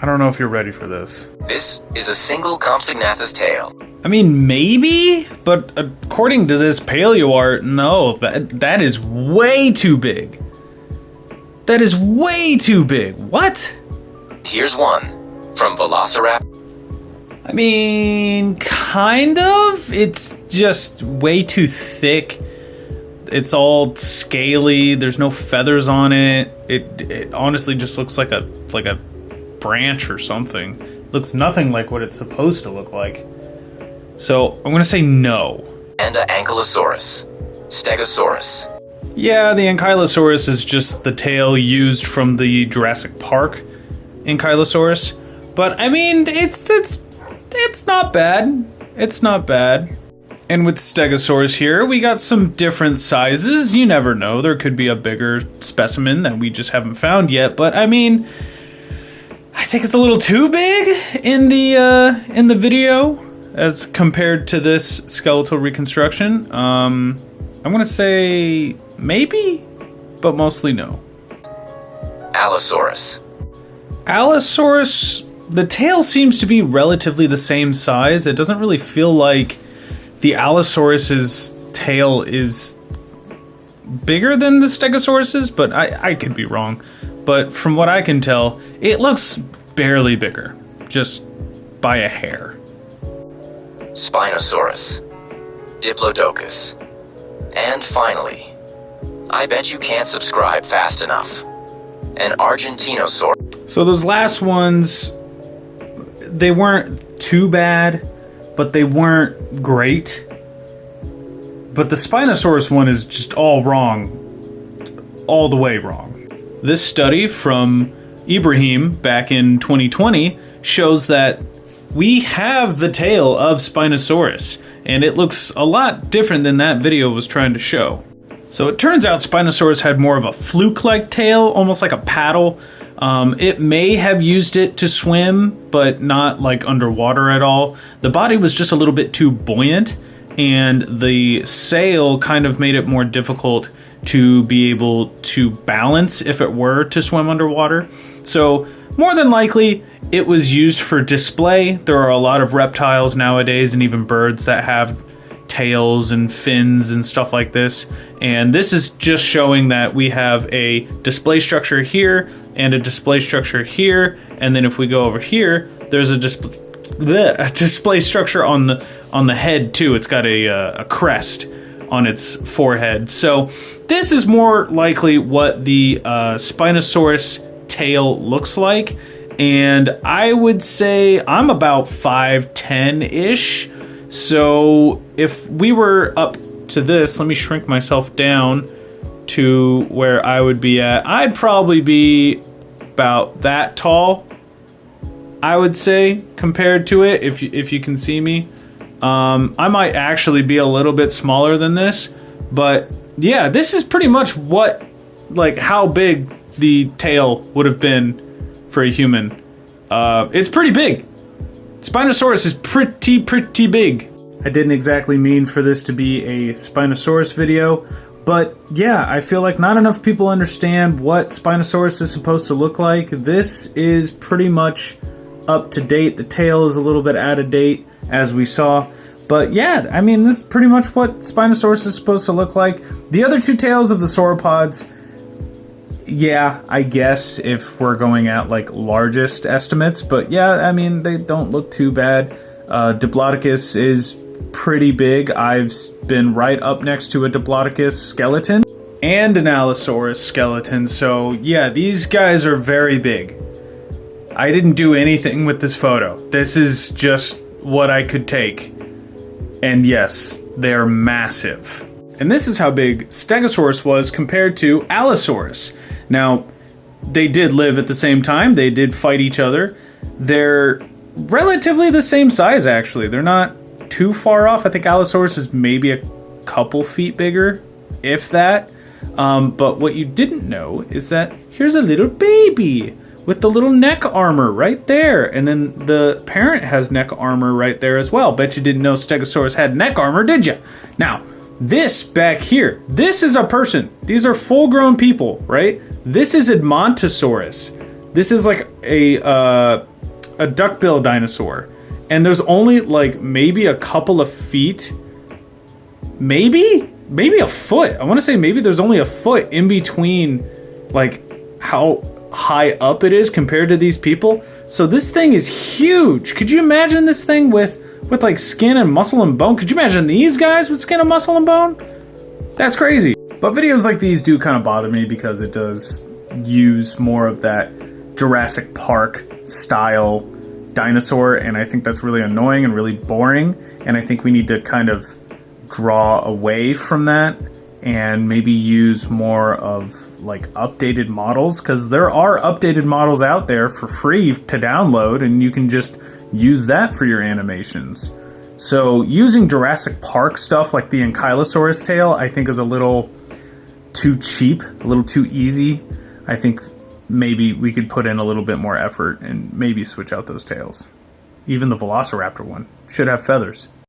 I don't know if you're ready for this. This is a single Compsognathus tail. I mean, maybe, but according to this paleo art, no, that is way too big. That is way too big. What? Here's one from Velociraptor. I mean, kind of. It's just way too thick. It's all scaly. There's no feathers on it. It honestly just looks like a branch or something. It looks nothing like what it's supposed to look like. So I'm gonna say no. And a Ankylosaurus. Stegosaurus. Yeah, the Ankylosaurus is just the tail used from the Jurassic Park Ankylosaurus. But I mean, it's not bad. It's not bad. And with Stegosaurus here, we got some different sizes. You never know. There could be a bigger specimen that we just haven't found yet. But I mean, I think it's a little too big in the video as compared to this skeletal reconstruction. I'm gonna say maybe, but mostly no. Allosaurus. Allosaurus, the tail seems to be relatively the same size. It doesn't really feel like the Allosaurus's tail is bigger than the Stegosaurus's, but I could be wrong. But from what I can tell, it looks barely bigger, just by a hair. Spinosaurus. Diplodocus. And finally, I bet you can't subscribe fast enough, an Argentinosaurus. So those last ones, they weren't too bad, but they weren't great. But the Spinosaurus one is just all wrong. All the way wrong. This study from Ibrahim back in 2020 shows that we have the tail of Spinosaurus, and it looks a lot different than that video was trying to show. So it turns out Spinosaurus had more of a fluke-like tail, almost like a paddle. It may have used it to swim, but not like underwater at all. The body was just a little bit too buoyant, and the sail kind of made it more difficult to be able to balance if it were to swim underwater. So more than likely, it was used for display. There are a lot of reptiles nowadays and even birds that have tails and fins and stuff like this. And this is just showing that we have a display structure here and a display structure here. And then if we go over here, there's a display structure on the head too. It's got a crest on its forehead. So this is more likely what the Spinosaurus tail looks like. And I would say I'm about 5'10"-ish. So if we were up to this, let me shrink myself down to where I would be at. I'd probably be about that tall, I would say, compared to it, if you can see me. I might actually be a little bit smaller than this, but yeah, this is pretty much what, like, how big the tail would have been for a human. It's pretty big. Spinosaurus is pretty big. I didn't exactly mean for this to be a Spinosaurus video, but yeah, I feel like not enough people understand what Spinosaurus is supposed to look like. This is pretty much up to date. The tail is a little bit out of date, as we saw. But yeah, I mean, this is pretty much what Spinosaurus is supposed to look like. The other two tails of the sauropods, yeah, I guess if we're going at like largest estimates, but yeah, I mean, they don't look too bad. Diplodocus is pretty big. I've been right up next to a Diplodocus skeleton and an Allosaurus skeleton, so yeah, these guys are very big. I didn't do anything with this photo. This is just what I could take. And yes, they're massive. And this is how big Stegosaurus was compared to Allosaurus. Now, they did live at the same time. They did fight each other. They're relatively the same size, actually. They're not too far off. I think Allosaurus is maybe a couple feet bigger, if that. But what you didn't know is that here's a little baby with the little neck armor right there. And then the parent has neck armor right there as well. Bet you didn't know Stegosaurus had neck armor, did you? Now, this back here, this is a person. These are full-grown people, right? This is Edmontosaurus. This is like a a duckbill dinosaur, and there's only like maybe a couple of feet, maybe a foot. I want to say maybe there's only a foot in between, like how high up it is compared to these people. So this thing is huge. Could you imagine this thing with like skin and muscle and bone? Could you imagine these guys with skin and muscle and bone? That's crazy. But videos like these do kind of bother me because it does use more of that Jurassic Park style dinosaur, and I think that's really annoying and really boring, and I think we need to kind of draw away from that and maybe use more of like updated models, because there are updated models out there for free to download, and you can just use that for your animations. So using Jurassic Park stuff like the Ankylosaurus tail I think is a little too cheap, a little too easy. I think maybe we could put in a little bit more effort and maybe switch out those tails. Even the Velociraptor one should have feathers.